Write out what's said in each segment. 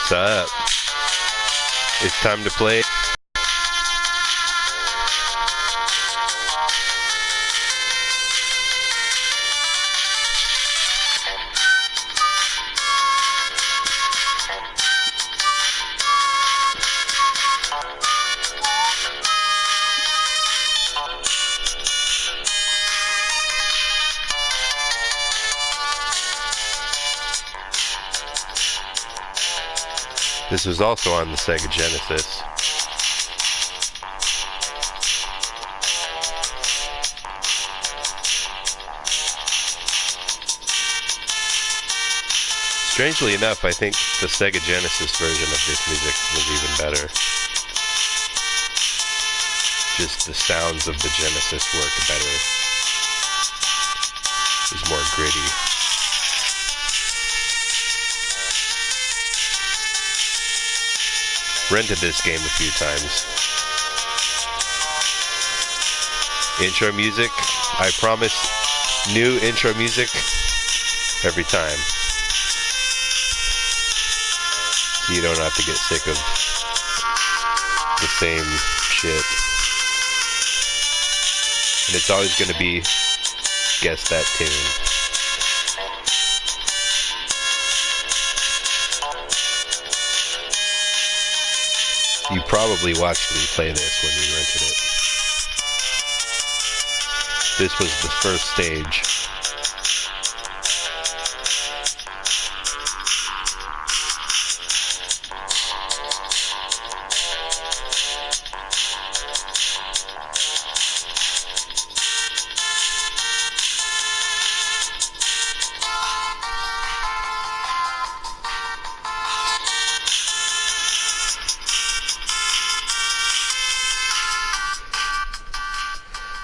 What's up? It's time to play. This was also on the Sega Genesis. Strangely enough, I think the Sega Genesis version of this music was even better. Just the sounds of the Genesis work better. It was more gritty. Rented this game a few times. Intro music, I promise new intro music every time. So you don't have to get sick of the same shit. And it's always going to be guess that tune. You probably watched me play this when we rented it. This was the first stage.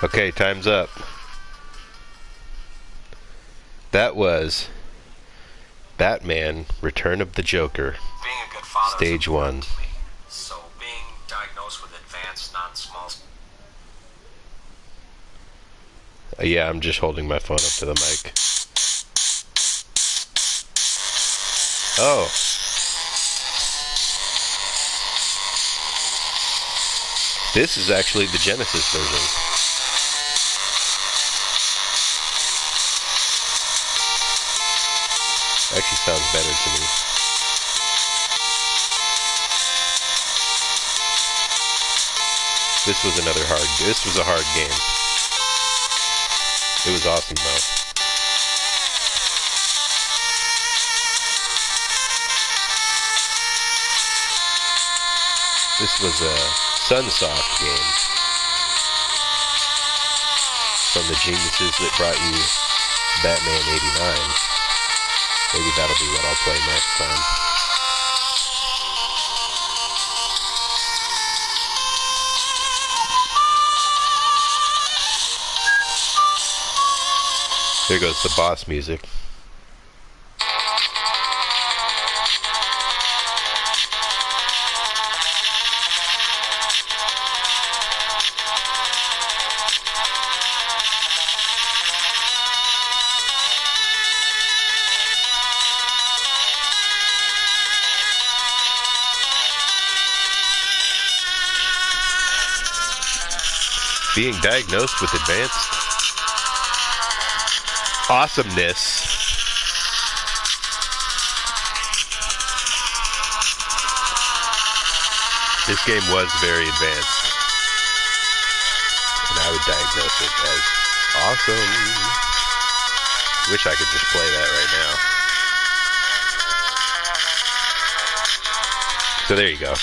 Okay, time's up. That was Batman: Return of the Joker, Stage 1. So being diagnosed with advanced non-small... Yeah, I'm just holding my phone up to the mic. Oh. This is actually the Genesis version. Actually sounds better to me. This was a hard game. It was awesome though. This was a Sunsoft game from the geniuses that brought you Batman 89. Maybe that'll be what I'll play next time. There goes the boss music. Being diagnosed with advanced awesomeness. This game was very advanced, and I would diagnose it as awesome. Wish I could just play that right now. So there you go.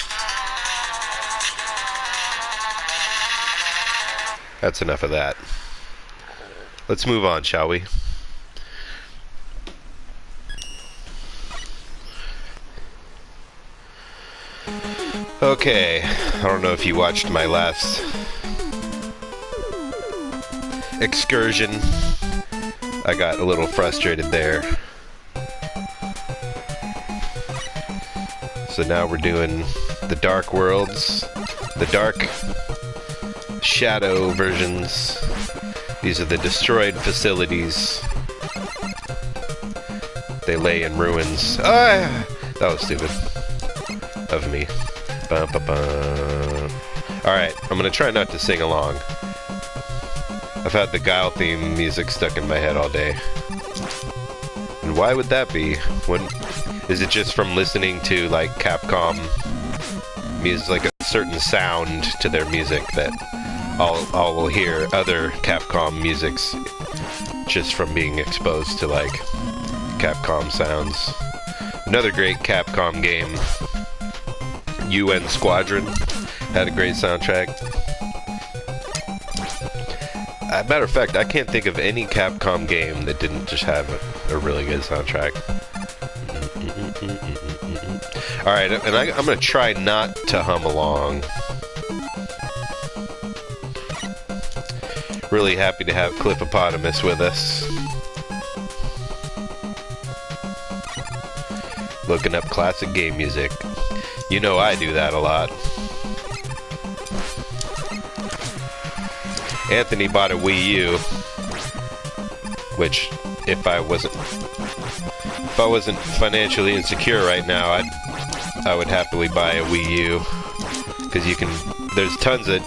That's enough of that. Let's move on, shall we? Okay, I don't know if you watched my last excursion. I got a little frustrated there. So now we're doing the Dark Worlds, the Dark Shadow versions. These are the destroyed facilities. They lay in ruins. Ah! That was stupid of me. Alright, I'm gonna try not to sing along. I've had the Guile theme music stuck in my head all day. And why would that be? When is it just from listening to like Capcom music, like a certain sound to their music that I'll hear other Capcom musics just from being exposed to like Capcom sounds. Another great Capcom game, UN Squadron, had a great soundtrack. Matter of fact, I can't think of any Capcom game that didn't just have a really good soundtrack. Alright, and I'm going to try not to hum along. Really happy to have Cliffopotamus with us. Looking up classic game music. You know I do that a lot. Anthony bought a Wii U, which if I wasn't financially insecure right now, I would happily buy a Wii U, because there's tons of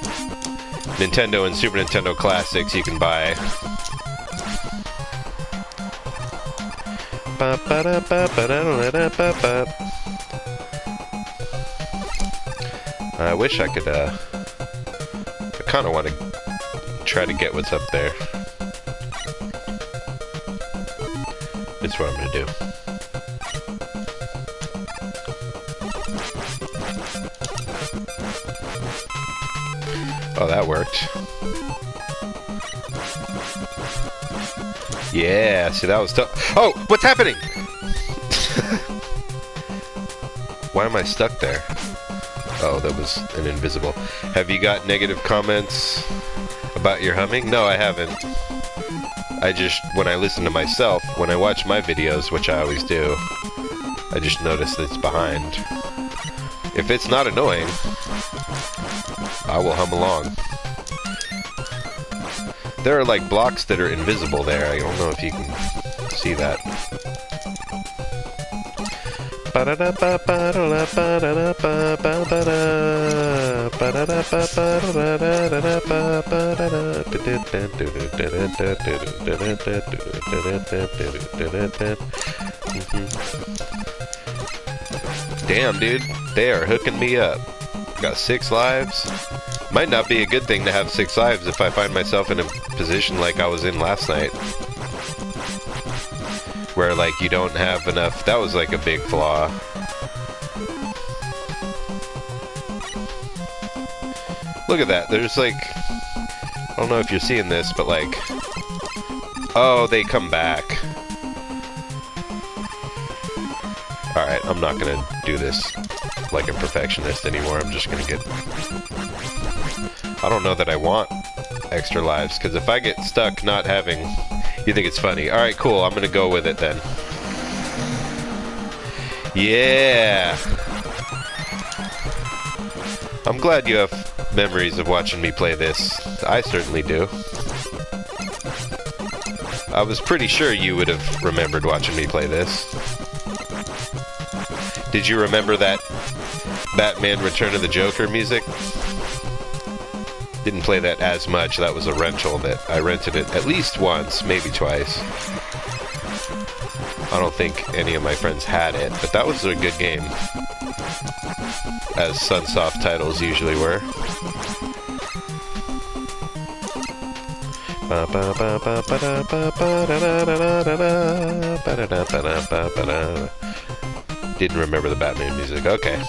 Nintendo and Super Nintendo classics you can buy. I wish I could, I kind of want to try to get what's up there. That's what I'm going to do. Oh, that worked. Yeah, see, that was tough. Oh, what's happening? Why am I stuck there? Oh, that was an invisible. Have you got negative comments about your humming? No, I haven't. I just, when I listen to myself, when I watch my videos, which I always do, I just notice that it's behind. If it's not annoying, I will hum along. There are like blocks that are invisible there. I don't know if you can see that. Damn, dude, they are hooking me up. Got 6 lives. Might not be a good thing to have 6 lives if I find myself in a position like I was in last night, where like you don't have enough. That was like a big flaw. Look at that. There's like, I don't know if you're seeing this, but like, oh, they come back. Alright, I'm not gonna do this like a perfectionist anymore. I'm just gonna get... I don't know that I want extra lives, because if I get stuck not having... You think it's funny. Alright, cool. I'm gonna go with it then. Yeah! I'm glad you have memories of watching me play this. I certainly do. I was pretty sure you would have remembered watching me play this. Did you remember that Batman Return of the Joker music? Didn't play that as much. That was a rental that I rented it at least once, maybe twice. I don't think any of my friends had it, but that was a good game, as Sunsoft titles usually were. Didn't remember the Batman music. Okay.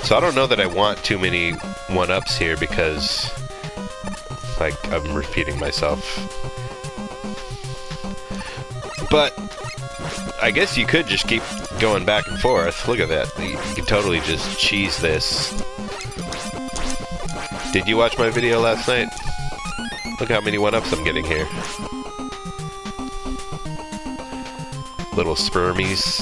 So I don't know that I want too many one-ups here, because like I'm repeating myself. But I guess you could just keep going back and forth. Look at that. You can totally just cheese this. Did you watch my video last night? Look how many 1-ups I'm getting here. Little spermies.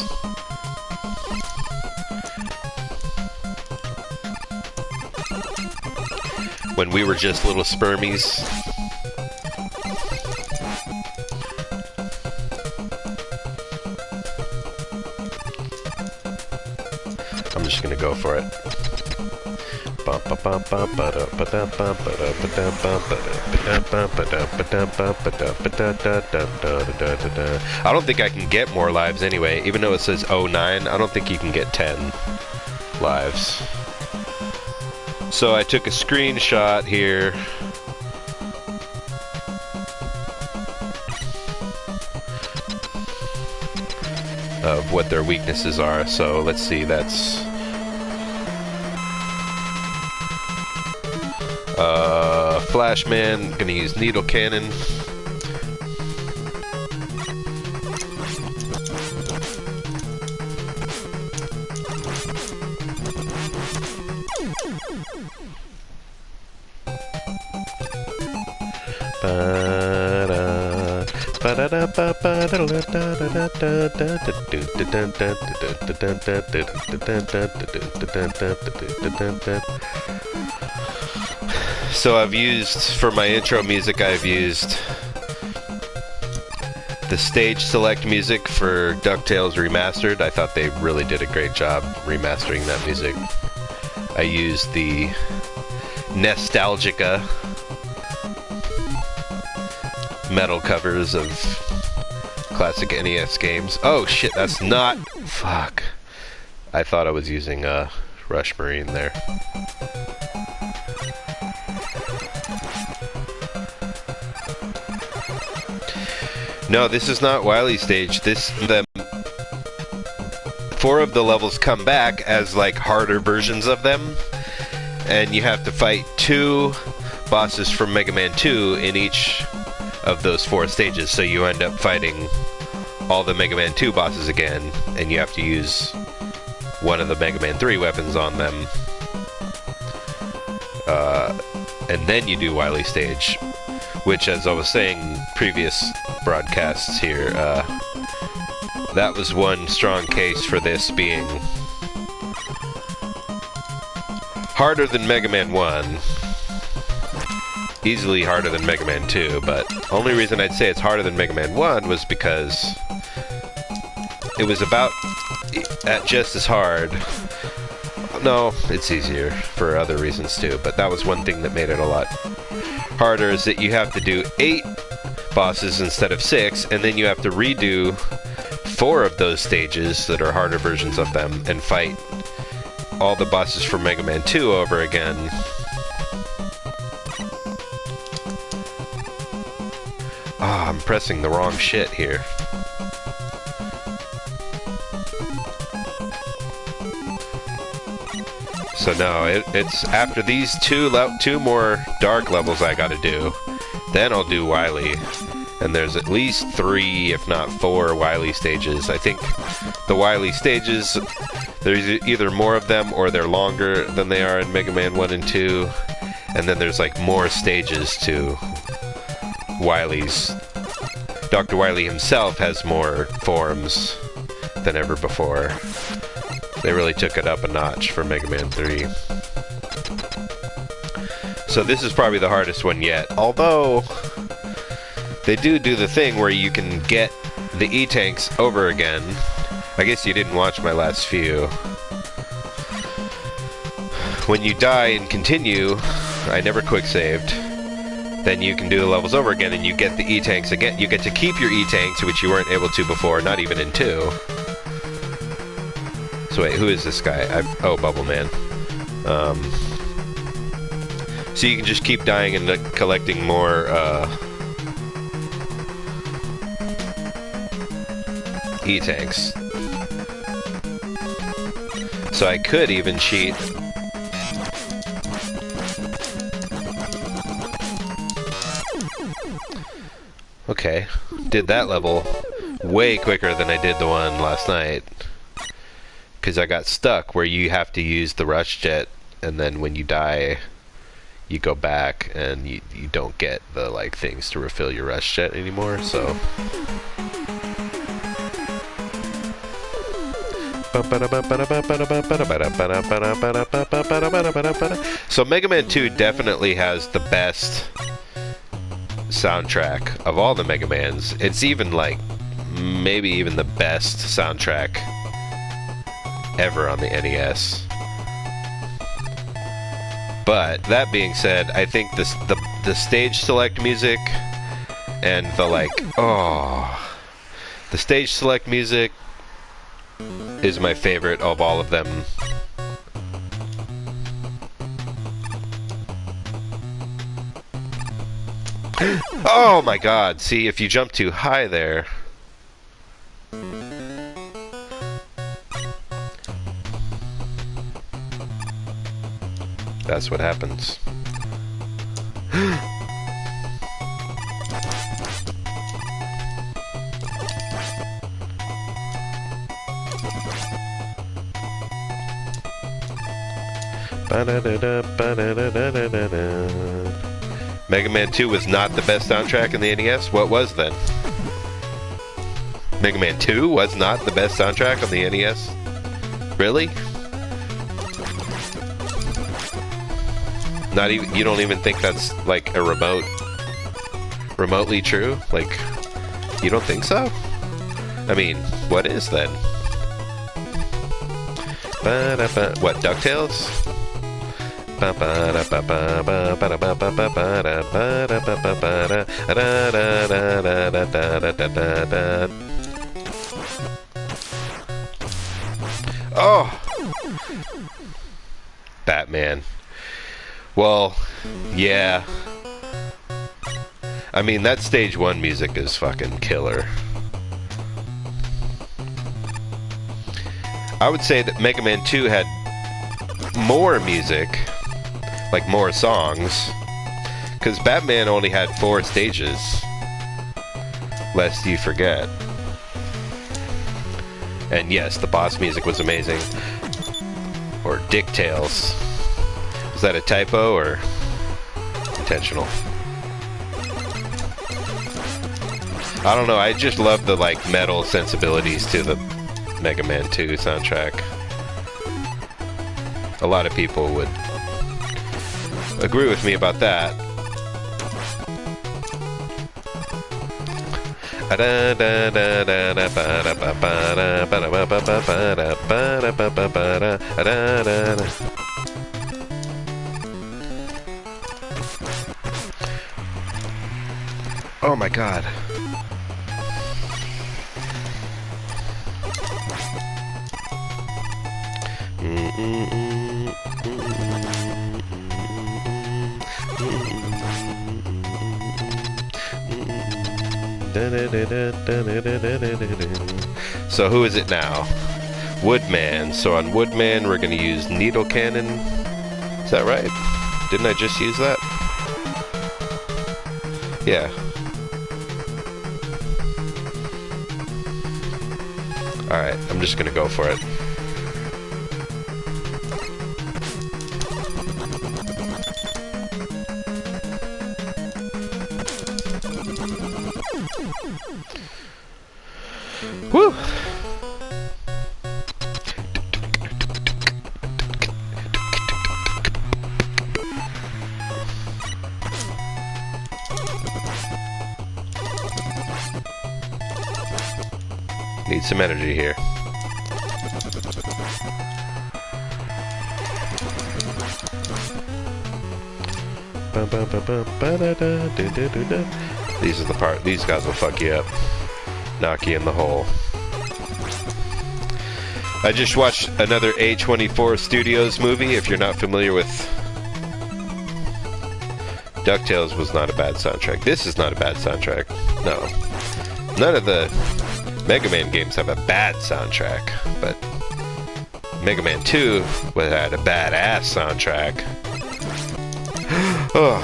When we were just little spermies. I'm just gonna go for it. I don't think I can get more lives anyway, even though it says 09, I don't think you can get 10 lives. So I took a screenshot here. Of what their weaknesses are. So let's see, that's Flashman, gonna use Needle Cannon. So I've used, for my intro music, I've used the stage select music for DuckTales Remastered. I thought they really did a great job remastering that music. I used the Nostalgica metal covers of classic NES games. Oh shit, that's not... Fuck. I thought I was using Rush Marine there. No, this is not Wily Stage. The 4 of the levels come back as like harder versions of them, and you have to fight 2 bosses from Mega Man 2 in each of those 4 stages. So you end up fighting all the Mega Man 2 bosses again, and you have to use one of the Mega Man 3 weapons on them. And then you do Wily Stage, which, as I was saying in previous broadcasts here, that was one strong case for this being harder than Mega Man 1. Easily harder than Mega Man 2, but only reason I'd say it's harder than Mega Man 1 was because it was about at just as hard. No, it's easier for other reasons too, but that was one thing that made it a lot harder, is that you have to do 8 bosses instead of 6, and then you have to redo 4 of those stages that are harder versions of them and fight all the bosses from Mega Man 2 over again. Ah, I'm pressing the wrong shit here. So no, it's after these two more dark levels I gotta do, then I'll do Wily. And there's at least 3, if not 4, Wily stages. I think the Wily stages, there's either more of them or they're longer than they are in Mega Man 1 and 2. And then there's like more stages to Wily's. Dr. Wily himself has more forms than ever before. They really took it up a notch for Mega Man 3. So this is probably the hardest one yet. Although, they do the thing where you can get the E-Tanks over again. I guess you didn't watch my last few. When you die and continue, I never quick-saved, then you can do the levels over again and you get the E-Tanks again. You get to keep your E-Tanks, which you weren't able to before, not even in 2. So wait, who is this guy? Oh, Bubble Man. So you can just keep dying and collecting more E-Tanks. So I could even cheat. Okay, did that level way quicker than I did the one last night. Because I got stuck where you have to use the rush jet, and then when you die, you go back and you don't get the like things to refill your rush jet anymore. So Mega Man 2 definitely has the best soundtrack of all the Mega Mans. It's even like maybe even the best soundtrack ever on the NES. But that being said, I think the stage select music and the stage select music is my favorite of all of them. Oh my god, see, if you jump too high there. That's what happens. Mega Man 2 was not the best soundtrack in the NES? What was then? Mega Man 2 was not the best soundtrack on the NES? Really? Not even, you don't even think that's like a remotely true? Like, you don't think so? I mean, what is then? What, DuckTales? Oh! Batman. Well, yeah. I mean, that stage 1 music is fucking killer. I would say that Mega Man 2 had more music, like more songs, because Batman only had 4 stages, lest you forget. And yes, the boss music was amazing. Or DuckTales. Was that a typo or intentional? I don't know, I just love the like metal sensibilities to the Mega Man 2 soundtrack. A lot of people would agree with me about that. Oh my god. So who is it now? Woodman. So on Woodman we're going to use Needle Cannon. Is that right? Didn't I just use that? Yeah. Alright, I'm just going to go for it. Woo! Need some energy here. These are the part. These guys will fuck you up, knock you in the hole. I just watched another A24 Studios movie. If you're not familiar with DuckTales, was not a bad soundtrack. This is not a bad soundtrack. No, none of the Mega Man games have a bad soundtrack, but Mega Man 2 had a badass soundtrack. Oh.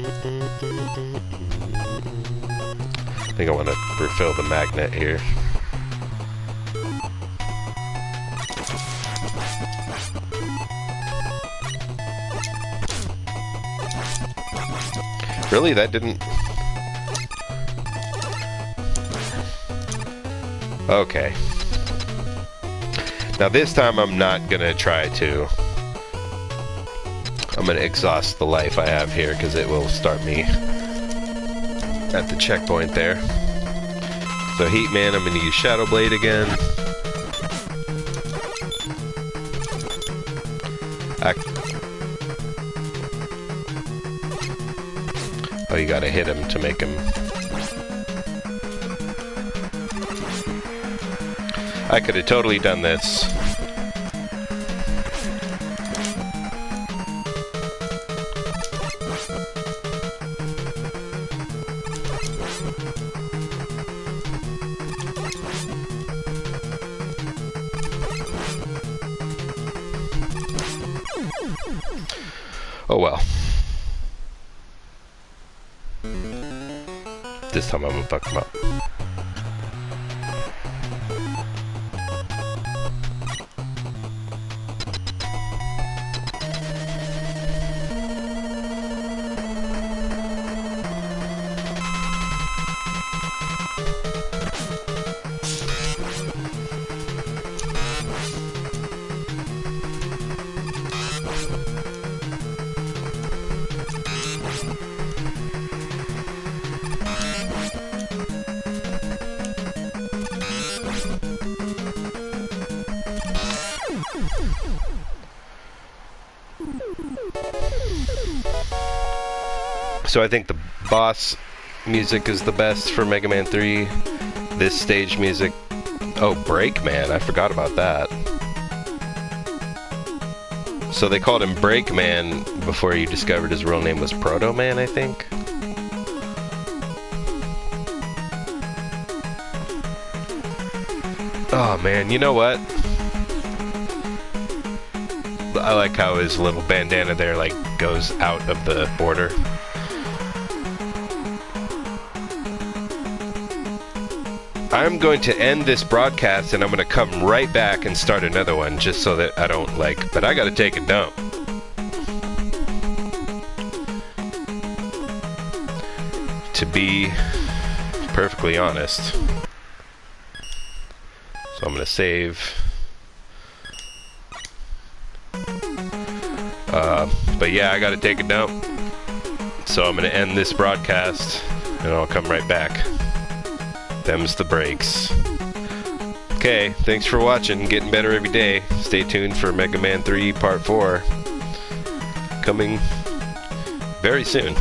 I think I want to refill the magnet here. Really? That didn't... Okay. Now this time I'm not gonna try to. I'm gonna exhaust the life I have here because it will start me at the checkpoint there. So Heat Man, I'm gonna use Shadow Blade again. Oh, you gotta hit him to make him... I could have totally done this. Oh well. This time I'm gonna fuck him up. So I think the boss music is the best for Mega Man 3. This stage music... Oh, Break Man. I forgot about that. So they called him Break Man before you discovered his real name was Proto Man, I think. Oh man, you know what? I like how his little bandana there like goes out of the border. I'm going to end this broadcast and I'm going to come right back and start another one just so that I don't like, but I got to take a dump. To be perfectly honest. So I'm going to save. But yeah, I got to take a dump. So I'm going to end this broadcast and I'll come right back. Them's the breaks. Okay, thanks for watching. Getting better every day. Stay tuned for Mega Man 3 Part 4. Coming very soon.